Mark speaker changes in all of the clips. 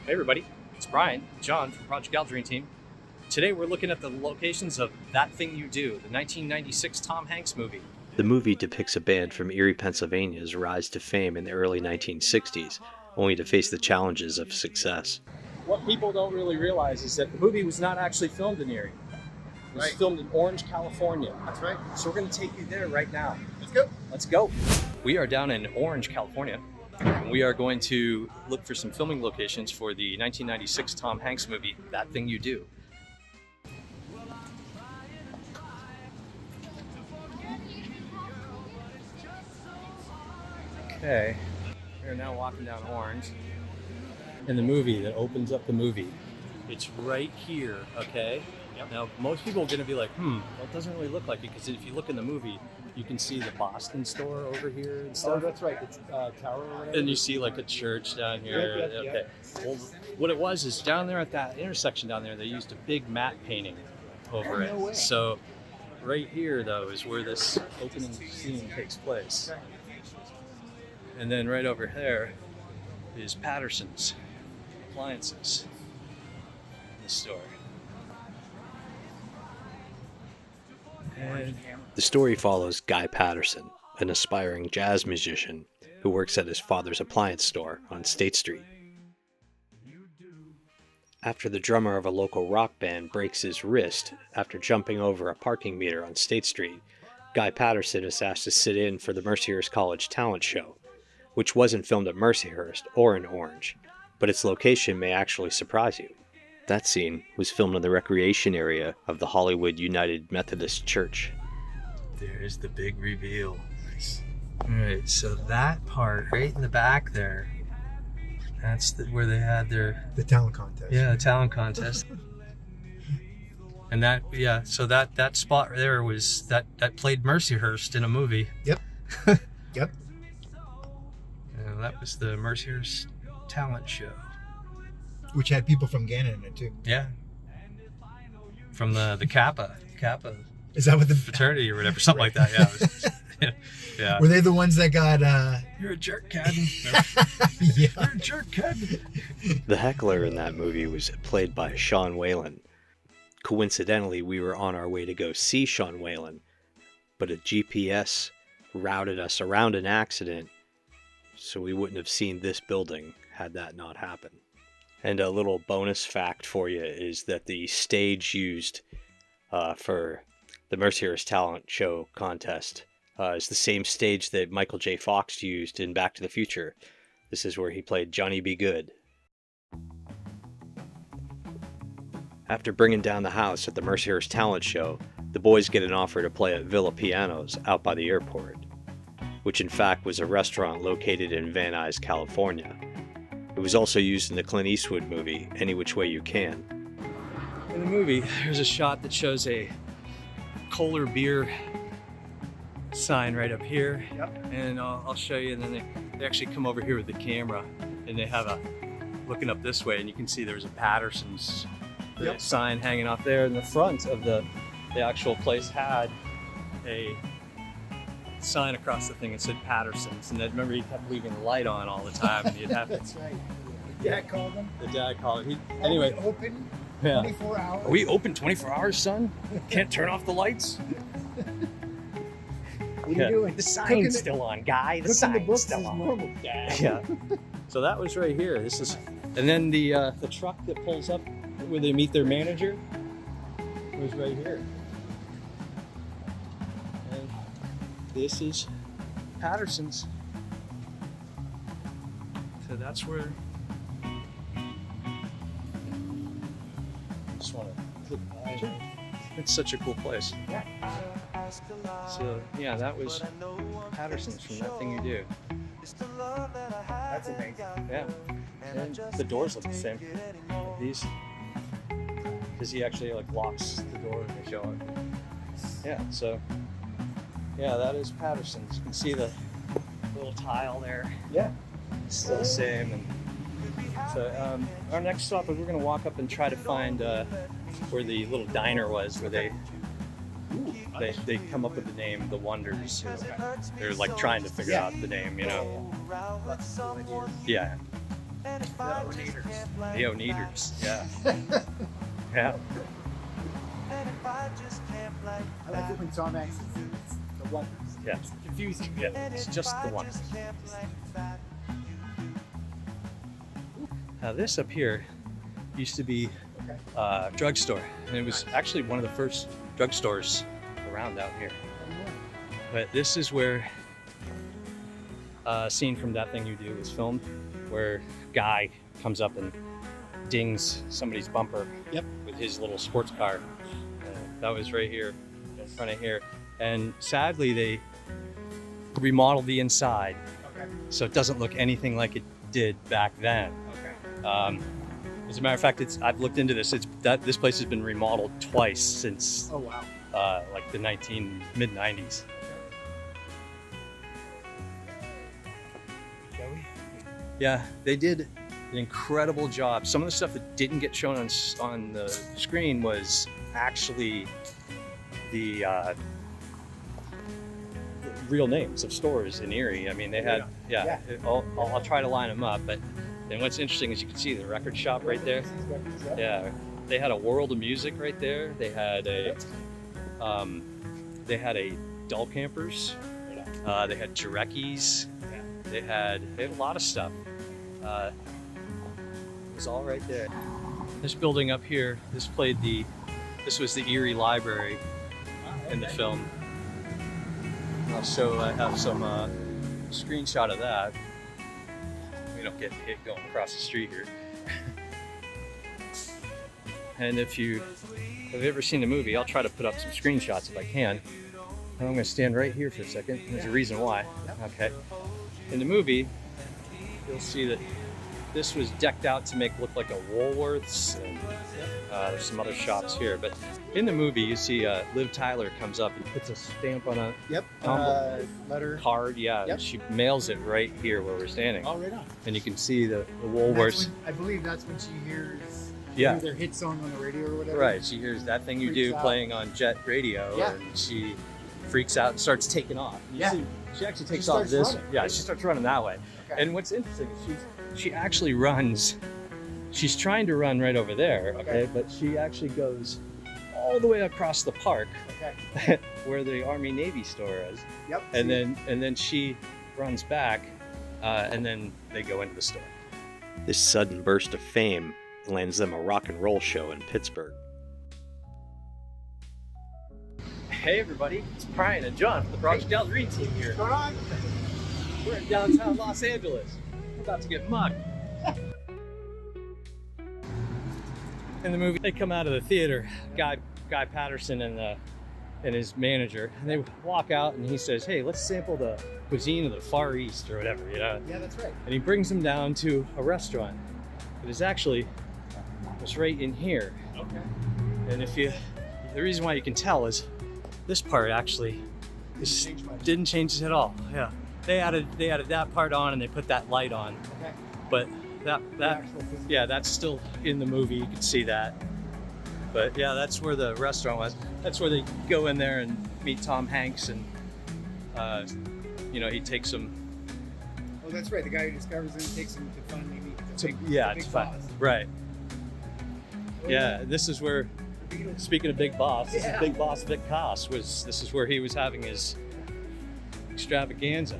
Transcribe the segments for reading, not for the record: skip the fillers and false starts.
Speaker 1: Hey everybody, it's Brian, John from Project Algerine team. Today we're looking at the locations of That Thing You Do, the 1996 Tom Hanks movie.
Speaker 2: The movie depicts a band from Erie, Pennsylvania's rise to fame in the early 1960s, only to face the challenges of success.
Speaker 1: What people don't really realize is that the movie was not actually filmed in Erie. It was filmed in Orange, California.
Speaker 3: That's right.
Speaker 1: So we're going to take you there right now.
Speaker 3: Let's go.
Speaker 1: Let's go. We are down in Orange, California. We are going to look for some filming locations for the 1996 Tom Hanks movie, That Thing You Do. Okay, we are now walking down Orange. In the movie that opens up the movie, it's right here, okay? Yep. Now, most people are going to be like, well, it doesn't really look like it, because if you look in the movie, you can see the Boston store over here and stuff.
Speaker 3: Oh, that's right. The tower.
Speaker 1: And you see like a church down here.
Speaker 3: Yep.
Speaker 1: Okay. Well, what it was is down there at that intersection down there, they used a big matte painting over it.
Speaker 3: No way.
Speaker 1: So right here, though, is where this opening scene takes place. And then right over there is Pattersons appliances in the store. And
Speaker 2: The story follows Guy Patterson, an aspiring jazz musician who works at his father's appliance store on State Street. After the drummer of a local rock band breaks his wrist after jumping over a parking meter on State Street, Guy Patterson is asked to sit in for the Mercyhurst College talent show, which wasn't filmed at Mercyhurst or in Orange, but its location may actually surprise you. That scene was filmed in the recreation area of the Hollywood United Methodist Church.
Speaker 1: there's the big reveal. Nice. All right, so that part right in the back there, that's where they had their
Speaker 3: The talent contest.
Speaker 1: the talent contest. And that so that spot there was that played Mercyhurst in a movie.
Speaker 3: Yep. Yep.
Speaker 1: And that was the Mercyhurst talent show.
Speaker 3: Which had people from Ghana in it too.
Speaker 1: Yeah. From the Kappa
Speaker 3: Is that what the
Speaker 1: fraternity or whatever, something like that. Yeah. Yeah.
Speaker 3: Were they the ones that got?
Speaker 1: You're a jerk, Cadden.
Speaker 3: Yeah.
Speaker 1: You're a jerk, Cadden.
Speaker 2: The heckler in that movie was played by Sean Whalen. Coincidentally, we were on our way to go see Sean Whalen, but a GPS routed us around an accident, so we wouldn't have seen this building had that not happened. And a little bonus fact for you is that the stage used for the Mercyhurst Talent Show contest is the same stage that Michael J. Fox used in Back to the Future. This is where he played Johnny B. Good. After bringing down the house at the Mercyhurst Talent Show, the boys get an offer to play at Villa Pianos out by the airport, which in fact was a restaurant located in Van Nuys, California. It was also used in the Clint Eastwood movie, Any Which Way You Can.
Speaker 1: In the movie, there's a shot that shows a Kohler beer sign right up here.
Speaker 3: Yep.
Speaker 1: And I'll show you, and then they actually come over here with the camera, and they have looking up this way, and you can see there's a Pattersons sign hanging off there. In the front of the actual place had a sign across the thing that said Pattersons, and then remember he kept leaving the light on all the time, and you'd have to.
Speaker 3: That's right. The dad called them.
Speaker 1: The dad called him. Anyway,
Speaker 3: Open.
Speaker 1: yeah.
Speaker 3: 24 hours.
Speaker 1: Are we open 24 hours, son? Can't turn off the lights?
Speaker 3: What are you doing?
Speaker 1: The sign's
Speaker 3: Cooking
Speaker 1: still on, guy. The
Speaker 3: Cooking the
Speaker 1: sign's
Speaker 3: books
Speaker 1: still
Speaker 3: is
Speaker 1: on.
Speaker 3: normal.
Speaker 1: Yeah. So that was right here. This is, and then the truck that pulls up where they meet their manager was right here. And this is Pattersons. So that's where. I just want to click by. It's such a cool place. So yeah, that was Pattersons from That Thing You Do.
Speaker 3: That's amazing.
Speaker 1: Yeah, and the doors look the same. These, because he actually like locks the door when they show it. Yeah, so yeah, that is Pattersons. You can see the little tile there.
Speaker 3: Yeah.
Speaker 1: It's still the same. And so our next stop is we're gonna walk up and try to find where the little diner was, where they come up with the name, the Oneders. They're like trying to figure out the name, you know. Yeah. The Oneders, yeah. Yeah.
Speaker 3: I like it when Tom Hanks is the one.
Speaker 1: Yeah.
Speaker 3: It's confusing.
Speaker 1: Yeah, it's just the one. Now this up here used to be a drugstore, and it was actually one of the first drugstores around out here. But this is where a scene from That Thing You Do was filmed, where a guy comes up and dings somebody's bumper with his little sports car. That was right here in front of here. And sadly, they remodeled the inside so it doesn't look anything like it did back then. As a matter of fact, I've looked into this. This place has been remodeled twice since like the mid-90s. Yeah, they did an incredible job. Some of the stuff that didn't get shown on the screen was actually the real names of stores in Erie. I mean, they had, I'll try to line them up, but then what's interesting is you can see the record shop right there. Yeah, they had a World of Music right there. They had a Dull Campers. They had Jarecki's. They had a lot of stuff. It was all right there. This building up here, this was the Erie Library in the film. I have some screenshot of that. We don't get hit going across the street here. And if you have ever seen the movie, I'll try to put up some screenshots if I can. And I'm going to stand right here for a second. There's a reason why. Okay. In the movie, you'll see that this was decked out to look like a Woolworths, and there's some other shops here. But in the movie, you see Liv Tyler comes up and puts a stamp on a
Speaker 3: letter
Speaker 1: card. Yeah, and she mails it right here where we're standing.
Speaker 3: Oh, right on.
Speaker 1: And you can see the Woolworths.
Speaker 3: I believe that's when she hears their hit song on the radio or whatever.
Speaker 1: Right, she hears That Thing You Do playing on Jet Radio, and she freaks out and starts taking off. She actually takes off this. Running. Yeah, she starts running that way. Okay. And what's interesting is she actually runs. She's trying to run right over there, okay? But she actually goes all the way across the park, where the Army Navy store is. Yep. And then she runs back, and then they go into the store.
Speaker 2: This sudden burst of fame lands them a rock and roll show in Pittsburgh.
Speaker 1: Hey everybody, it's Brian and John from the Project Algerine team here.
Speaker 3: What's going on?
Speaker 1: We're in downtown Los Angeles. We're about to get mugged. In the movie, they come out of the theater, Guy Patterson and his manager, and they walk out and he says, "Hey, let's sample the cuisine of the Far East," or whatever, you know?
Speaker 3: Yeah, that's right.
Speaker 1: And he brings them down to a restaurant. It is actually, it's right in here. Okay. And the reason why you can tell is this part actually didn't change at all. Yeah, they added that part on and they put that light on. Okay. But that's still in the movie. You can see that. But yeah, that's where the restaurant was. That's where they go in there and meet Tom Hanks, and he takes them.
Speaker 3: Oh, that's right. The guy who discovers him takes him to finally meet the big boss.
Speaker 1: Right. Yeah, this is where. Speaking of Big Boss, this is Big Boss Vic Koss. This is where he was having his extravaganza.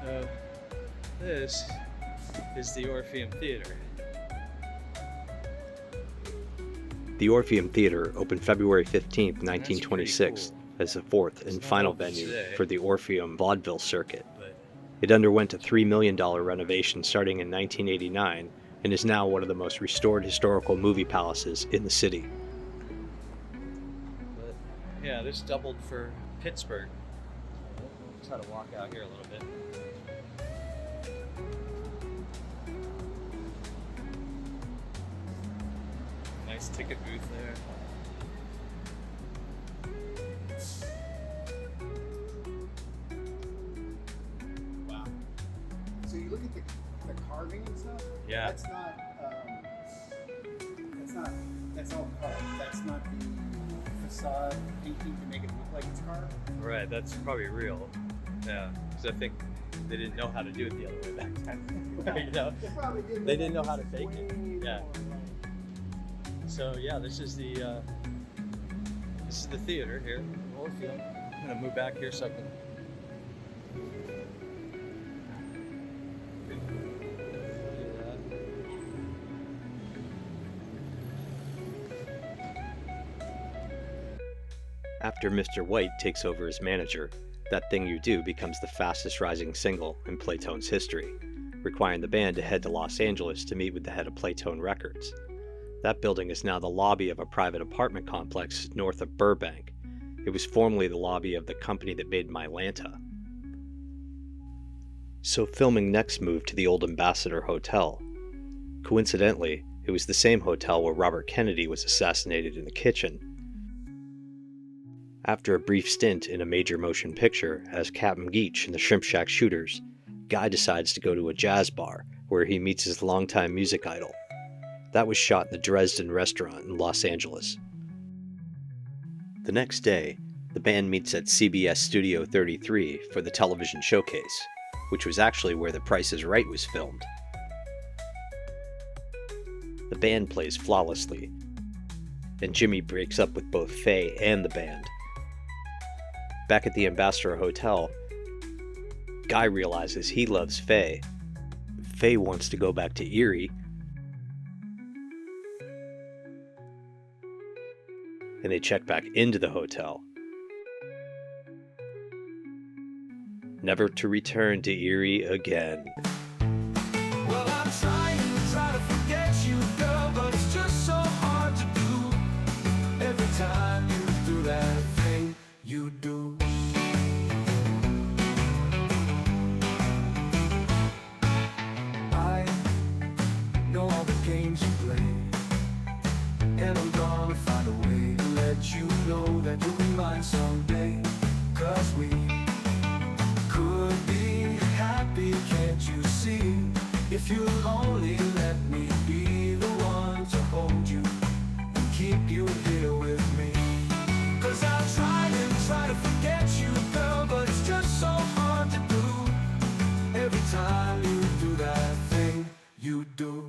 Speaker 1: So this is the Orium Theater.
Speaker 2: The Orium Theater opened February 15th, 1926, as the fourth and final venue for the Orpheum vaudeville circuit. It underwent a $3 million renovation starting in 1989 and is now one of the most restored historical movie palaces in the city.
Speaker 1: But yeah, this doubled for Pittsburgh. Let's try to walk out here a little bit. Nice ticket booth there.
Speaker 3: So you look at the carving and stuff.
Speaker 1: Yeah.
Speaker 3: That's all carved. That's not the facade painting to make it look like it's carved.
Speaker 1: Right, that's probably real. Yeah, because I think they didn't know how to do it the other way back then. You know? They didn't know how to fake it. Yeah. So yeah, this is the theater here in Warfield. I'm gonna move back here so I can.
Speaker 2: After Mr. White takes over as manager, That Thing You Do becomes the fastest rising single in Playtone's history, requiring the band to head to Los Angeles to meet with the head of Playtone Records. That building is now the lobby of a private apartment complex north of Burbank. It was formerly the lobby of the company that made Mylanta. So filming next moved to the old Ambassador Hotel. Coincidentally, it was the same hotel where Robert Kennedy was assassinated in the kitchen. After a brief stint in a major motion picture as Captain Geach in the Shrimp Shack Shooters, Guy decides to go to a jazz bar where he meets his longtime music idol. That was shot in the Dresden restaurant in Los Angeles. The next day, the band meets at CBS Studio 33 for the television showcase, which was actually where The Price is Right was filmed. The band plays flawlessly, and Jimmy breaks up with both Faye and the band. Back at the Ambassador Hotel, Guy realizes he loves Faye. Faye wants to go back to Erie, and they check back into the hotel, never to return to Erie again.
Speaker 4: Well, I'm trying to forget you, girl, but it's just so hard to do. Every time you do that thing you do. I know all the games you play, and I'm gonna find a way to let you know that you'll be mine someday. 'Cause we could be happy, can't you see? If you'll only let me be the one to hold you and keep you here with me. 'Cause I've tried and tried to forget you, girl, but it's just so hard to do. Every time you do that thing you do.